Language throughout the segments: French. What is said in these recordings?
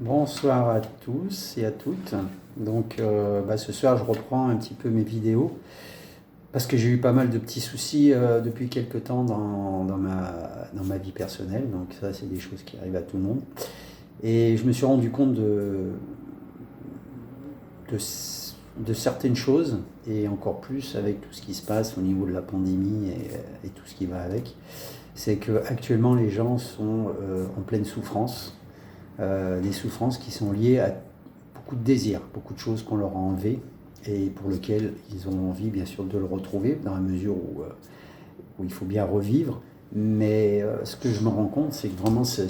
Bonsoir à tous et à toutes. Donc ce soir je reprends un petit peu mes vidéos parce que j'ai eu pas mal de petits soucis depuis quelques temps dans ma vie personnelle. Donc ça c'est des choses qui arrivent à tout le monde. Et je me suis rendu compte de, de certaines choses et encore plus avec tout ce qui se passe au niveau de la pandémie et tout ce qui va avec. C'est que actuellement les gens sont en pleine souffrance. Des souffrances qui sont liées à beaucoup de désirs, beaucoup de choses qu'on leur a enlevées et pour lesquelles ils ont envie bien sûr de le retrouver dans la mesure où il faut bien revivre. Mais ce que je me rends compte, c'est que vraiment ce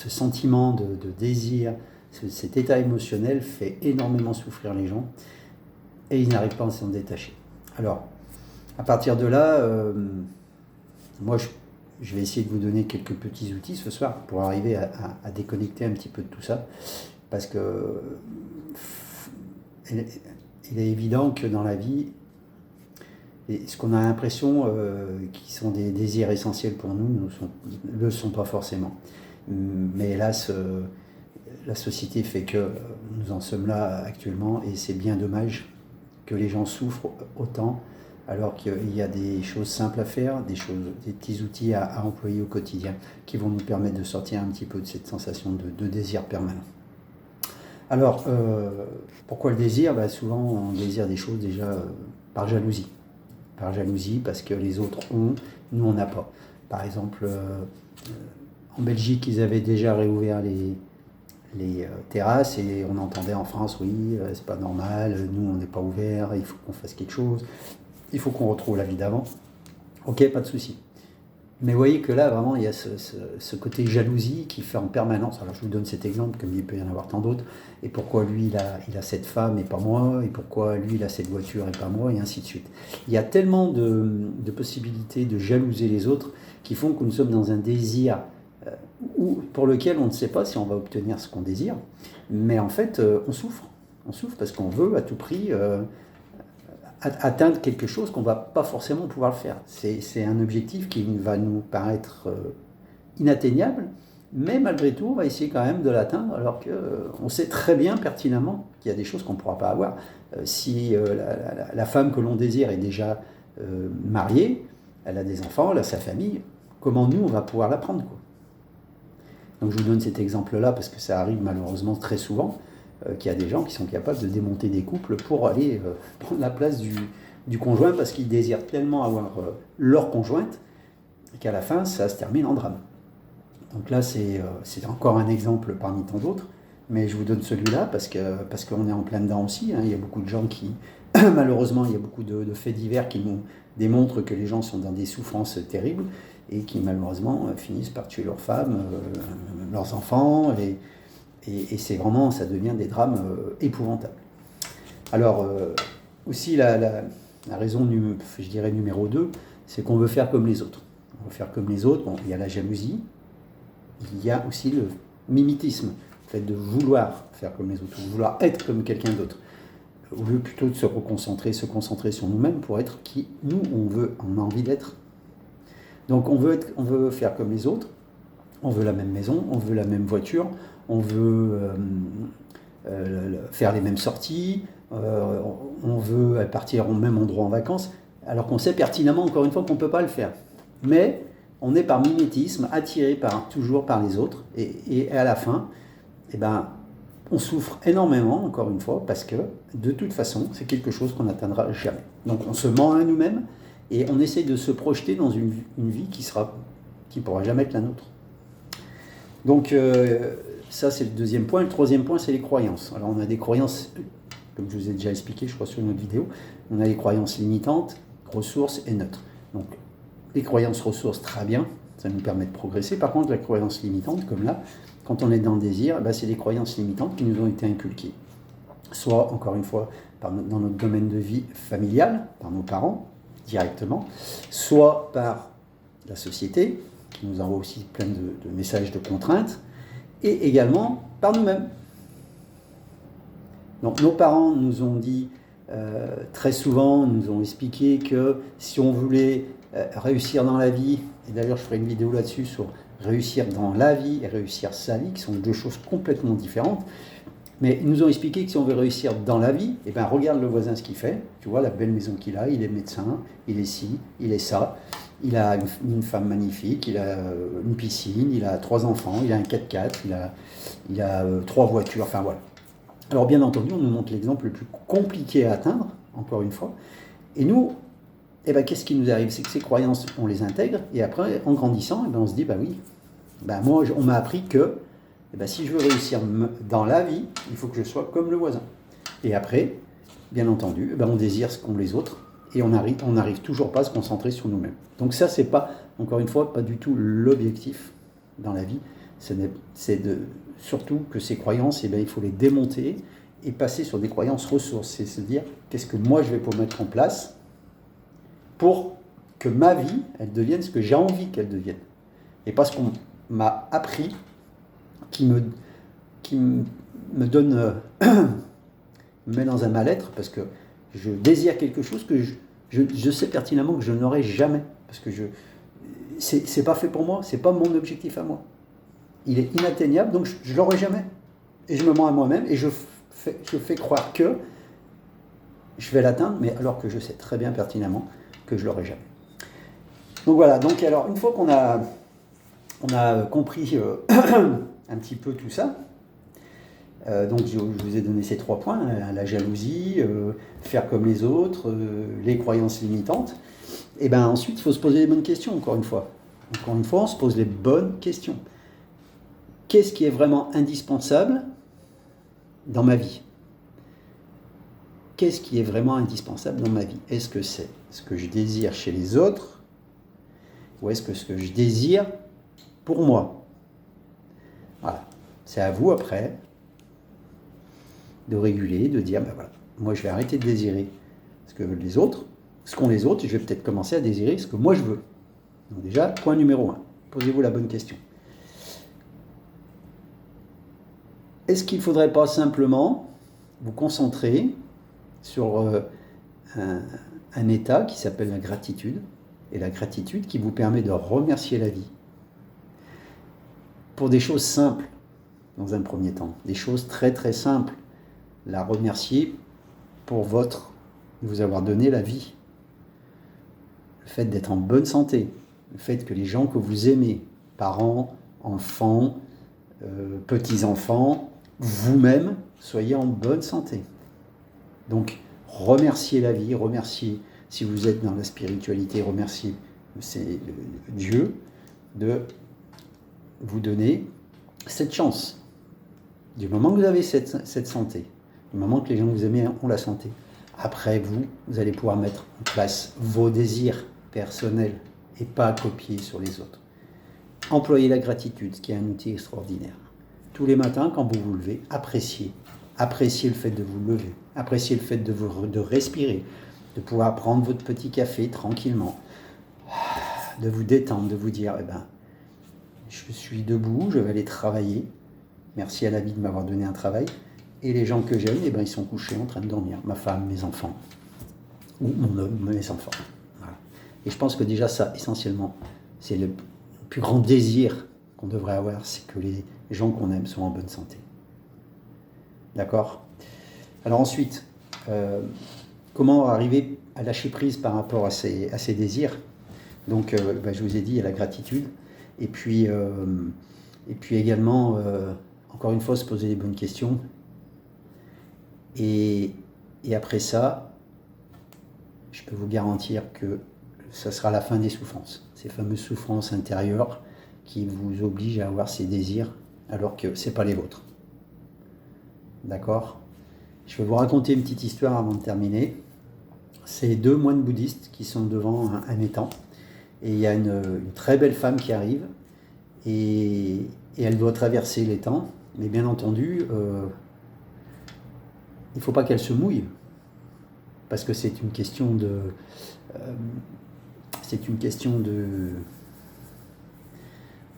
sentiment de désir, cet état émotionnel fait énormément souffrir les gens et ils n'arrivent pas à s'en détacher. Alors, à partir de là, moi je vais essayer de vous donner quelques petits outils ce soir pour arriver à déconnecter un petit peu de tout ça. Parce que il est évident que dans la vie, ce qu'on a l'impression qui sont des désirs essentiels pour nous ne le sont pas forcément. Mais hélas, la société fait que nous en sommes là actuellement et c'est bien dommage que les gens souffrent autant alors qu'il y a des choses simples à faire, des petits outils à employer au quotidien qui vont nous permettre de sortir un petit peu de cette sensation de désir permanent. Alors, pourquoi le désir ? Souvent, on désire des choses déjà par jalousie. Par jalousie, parce que les autres ont, nous, on n'a pas. Par exemple, en Belgique, ils avaient déjà réouvert les terrasses et on entendait en France, oui, c'est pas normal, nous, on n'est pas ouvert, il faut qu'on fasse quelque chose. Il faut qu'on retrouve la vie d'avant. Ok, pas de souci. Mais vous voyez que là, vraiment, il y a ce côté jalousie qui fait en permanence. Alors, je vous donne cet exemple, comme il peut y en avoir tant d'autres. Et pourquoi lui, il a cette femme et pas moi ? Et pourquoi lui, il a cette voiture et pas moi ? Et ainsi de suite. Il y a tellement de possibilités de jalouser les autres qui font que nous sommes dans un désir pour lequel on ne sait pas si on va obtenir ce qu'on désire. Mais en fait, on souffre. On souffre parce qu'on veut à tout prix atteindre quelque chose qu'on ne va pas forcément pouvoir le faire. C'est un objectif qui va nous paraître inatteignable, mais malgré tout, on va essayer quand même de l'atteindre, alors qu'on sait très bien pertinemment qu'il y a des choses qu'on ne pourra pas avoir. Si la femme que l'on désire est déjà mariée, elle a des enfants, elle a sa famille, comment nous, on va pouvoir la prendre, quoi. Donc je vous donne cet exemple-là parce que ça arrive malheureusement très souvent. Qu'il y a des gens qui sont capables de démonter des couples pour aller prendre la place du conjoint parce qu'ils désirent tellement avoir leur conjointe qu'à la fin, ça se termine en drame. Donc là, c'est encore un exemple parmi tant d'autres, mais je vous donne celui-là parce qu'on est en plein dedans aussi. Il y a beaucoup de gens qui, malheureusement, il y a beaucoup de faits divers qui nous démontrent que les gens sont dans des souffrances terribles et qui, malheureusement, finissent par tuer leurs femmes, leurs enfants, et c'est vraiment, ça devient des drames épouvantables. Alors, aussi, la raison, je dirais, numéro 2, c'est qu'on veut faire comme les autres. On veut faire comme les autres. Bon, il y a la jalousie, il y a aussi le mimétisme, le fait de vouloir faire comme les autres, de vouloir être comme quelqu'un d'autre, au lieu plutôt de se concentrer sur nous-mêmes pour être qui nous, on a envie d'être. Donc, on veut faire comme les autres, on veut la même maison, on veut la même voiture, on veut faire les mêmes sorties, on veut partir au même endroit en vacances, alors qu'on sait pertinemment, encore une fois, qu'on ne peut pas le faire. Mais on est par mimétisme attiré toujours par les autres, et à la fin, on souffre énormément, encore une fois, parce que de toute façon, c'est quelque chose qu'on n'atteindra jamais. Donc on se ment à nous-mêmes, et on essaye de se projeter dans une vie qui pourra jamais être la nôtre. Donc, ça, c'est le deuxième point. Le troisième point, c'est les croyances. Alors, on a des croyances, comme je vous ai déjà expliqué, je crois, sur une autre vidéo. On a les croyances limitantes, ressources et neutres. Donc, les croyances ressources, très bien, ça nous permet de progresser. Par contre, la croyance limitante, comme là, quand on est dans le désir, c'est des croyances limitantes qui nous ont été inculquées. Soit, encore une fois, dans notre domaine de vie familial, par nos parents, directement, soit par la société, qui nous envoie aussi plein de messages de contraintes, et également par nous-mêmes. Donc nos parents nous ont dit très souvent, nous ont expliqué que si on voulait réussir dans la vie, et d'ailleurs je ferai une vidéo là-dessus sur réussir dans la vie et réussir sa vie, qui sont deux choses complètement différentes. Mais ils nous ont expliqué que si on veut réussir dans la vie, eh ben regarde le voisin ce qu'il fait. Tu vois la belle maison qu'il a, il est médecin, il est ci, il est ça. Il a une femme magnifique, il a une piscine, il a 3 enfants, il a un 4x4, il a 3 voitures, enfin voilà. Alors bien entendu, on nous montre l'exemple le plus compliqué à atteindre, encore une fois. Et nous, eh ben, qu'est-ce qui nous arrive? C'est que ces croyances, on les intègre, et après, en grandissant, eh ben, on se dit, bah oui, bah moi, on m'a appris que eh ben, si je veux réussir dans la vie, il faut que je sois comme le voisin. Et après, bien entendu, eh ben, on désire ce qu'ont les autres, et on n'arrive toujours pas à se concentrer sur nous-mêmes. Donc ça, c'est pas, encore une fois, pas du tout l'objectif dans la vie. C'est surtout que ces croyances, eh ben, il faut les démonter et passer sur des croyances ressources. C'est se dire, qu'est-ce que moi je vais pour mettre en place pour que ma vie, elle devienne ce que j'ai envie qu'elle devienne. Et pas ce qu'on m'a appris, qui me donne, me met dans un mal-être, parce que je désire quelque chose que je sais pertinemment que je n'aurai jamais. Parce que c'est pas fait pour moi, c'est pas mon objectif à moi. Il est inatteignable, donc je l'aurai jamais. Et je me mens à moi-même, et je fais croire que je vais l'atteindre, mais alors que je sais très bien pertinemment que je l'aurai jamais. Donc voilà, donc alors une fois qu'on a compris un petit peu tout ça, donc je vous ai donné ces 3 points, la jalousie, faire comme les autres, les croyances limitantes, et bien ensuite il faut se poser les bonnes questions, encore une fois. Encore une fois, on se pose les bonnes questions. Qu'est-ce qui est vraiment indispensable dans ma vie? Qu'est-ce qui est vraiment indispensable dans ma vie? Est-ce que c'est ce que je désire chez les autres, ou est-ce que ce que je désire pour moi? Voilà. C'est à vous après de réguler, de dire, ben voilà, moi je vais arrêter de désirer ce que veulent les autres, ce qu'ont les autres, et je vais peut-être commencer à désirer ce que moi je veux. Donc déjà, point numéro 1, posez-vous la bonne question. Est-ce qu'il ne faudrait pas simplement vous concentrer sur un état qui s'appelle la gratitude, et la gratitude qui vous permet de remercier la vie pour des choses simples, dans un premier temps, des choses très très simples. La remercier pour vous avoir donné la vie, le fait d'être en bonne santé, le fait que les gens que vous aimez, parents, enfants, petits-enfants, vous-même, soyez en bonne santé. Donc, remerciez la vie, remerciez, si vous êtes dans la spiritualité, remerciez Dieu de vous donner cette chance. Du moment que vous avez cette santé, du moment que les gens que vous aimez ont la santé, après vous allez pouvoir mettre en place vos désirs personnels et pas copier sur les autres. Employez la gratitude, ce qui est un outil extraordinaire. Tous les matins, quand vous vous levez, appréciez le fait de vous lever, appréciez le fait de respirer, de pouvoir prendre votre petit café tranquillement, de vous détendre, de vous dire, eh ben, je suis debout, je vais aller travailler, merci à la vie de m'avoir donné un travail, et les gens que j'aime, eh ben, ils sont couchés en train de dormir, ma femme, mes enfants, ou mon homme, mes enfants. Voilà. Et je pense que déjà ça, essentiellement, c'est le plus grand désir qu'on devrait avoir, c'est que les gens qu'on aime soient en bonne santé. D'accord? Alors ensuite, comment arriver à lâcher prise par rapport à ces désirs? Donc, je vous ai dit, il y a la gratitude, et puis également, encore une fois, se poser les bonnes questions. Et après ça, je peux vous garantir que ça sera la fin des souffrances. Ces fameuses souffrances intérieures qui vous obligent à avoir ces désirs alors que ce n'est pas les vôtres. D'accord? Je vais vous raconter une petite histoire avant de terminer. C'est 2 moines bouddhistes qui sont devant un étang. Et il y a une très belle femme qui arrive et elle doit traverser l'étang. Mais bien entendu, il ne faut pas qu'elle se mouille. Parce que c'est une question de...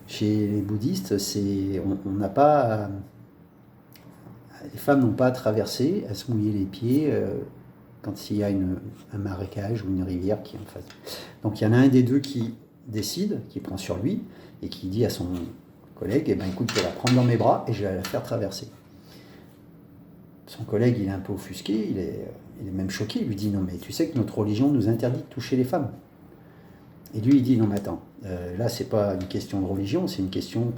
Chez les bouddhistes, on n'a pas... Les femmes n'ont pas à traverser, à se mouiller les pieds quand il y a un marécage ou une rivière qui est en face. Donc il y en a un des deux qui décide, qui prend sur lui, et qui dit à son collègue, eh ben, écoute, je vais la prendre dans mes bras et je vais la faire traverser. Son collègue, il est un peu offusqué, il est même choqué, il lui dit, non mais tu sais que notre religion nous interdit de toucher les femmes. Et lui, il dit, non mais attends, là c'est pas une question de religion, c'est une question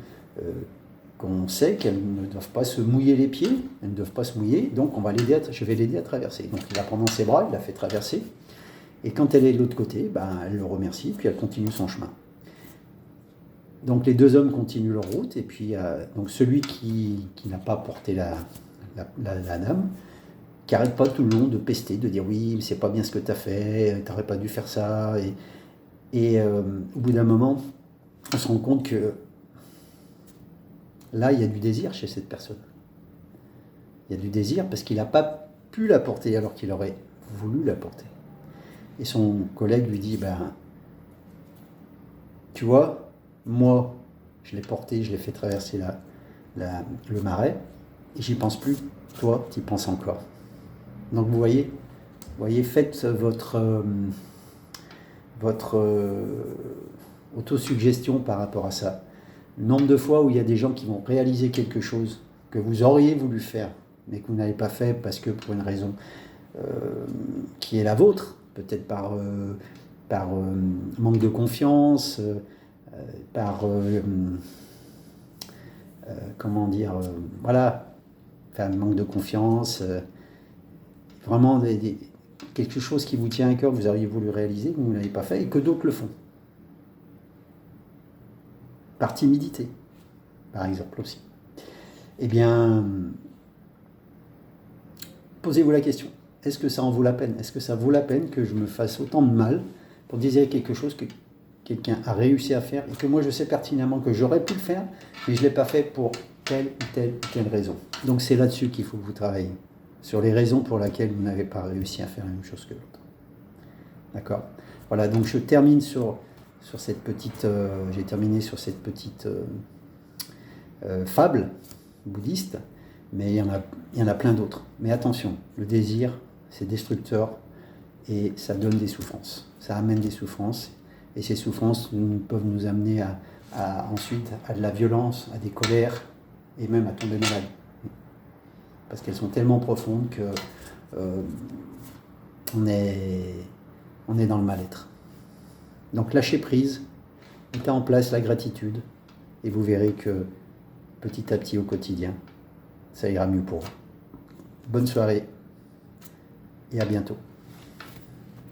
qu'on sait qu'elles ne doivent pas se mouiller les pieds, elles ne doivent pas se mouiller, donc je vais l'aider à traverser. Donc il la prend dans ses bras, il la fait traverser, et quand elle est de l'autre côté, ben, elle le remercie, puis elle continue son chemin. Donc les deux hommes continuent leur route, et puis donc celui qui n'a pas porté la dame, qui n'arrête pas tout le long de pester, de dire oui, mais c'est pas bien ce que tu as fait, tu n'aurais pas dû faire ça. Et au bout d'un moment, on se rend compte que là, il y a du désir chez cette personne. Il y a du désir parce qu'il n'a pas pu la porter alors qu'il aurait voulu la porter. Et son collègue lui dit, ben, tu vois, moi, je l'ai porté, je l'ai fait traverser le marais, et j'y pense plus. Toi, tu y penses encore. Donc vous voyez, faites votre autosuggestion par rapport à ça. Le nombre de fois où il y a des gens qui vont réaliser quelque chose que vous auriez voulu faire, mais que vous n'avez pas fait parce que pour une raison qui est la vôtre, peut-être par manque de confiance, comment dire, voilà, enfin, manque de confiance, vraiment quelque chose qui vous tient à cœur, que vous auriez voulu réaliser, que vous ne l'avez pas fait, et que d'autres le font. Par timidité, par exemple aussi. Eh bien, posez-vous la question. Est-ce que ça en vaut la peine? Est-ce que ça vaut la peine que je me fasse autant de mal pour désirer quelque chose que quelqu'un a réussi à faire et que moi je sais pertinemment que j'aurais pu le faire, mais je ne l'ai pas fait pour telle ou telle raison. Donc c'est là-dessus qu'il faut que vous travaillez, sur les raisons pour lesquelles vous n'avez pas réussi à faire la même chose que l'autre. D'accord? Voilà, donc je termine sur cette petite... j'ai terminé sur cette petite fable bouddhiste, mais il y en a plein d'autres. Mais attention, le désir, c'est destructeur et ça donne des souffrances. Ça amène des souffrances, et ces souffrances peuvent nous amener ensuite à de la violence, à des colères, et même à tomber malade. Parce qu'elles sont tellement profondes que on est dans le mal-être. Donc lâchez prise, mettez en place la gratitude, et vous verrez que petit à petit au quotidien, ça ira mieux pour vous. Bonne soirée et à bientôt.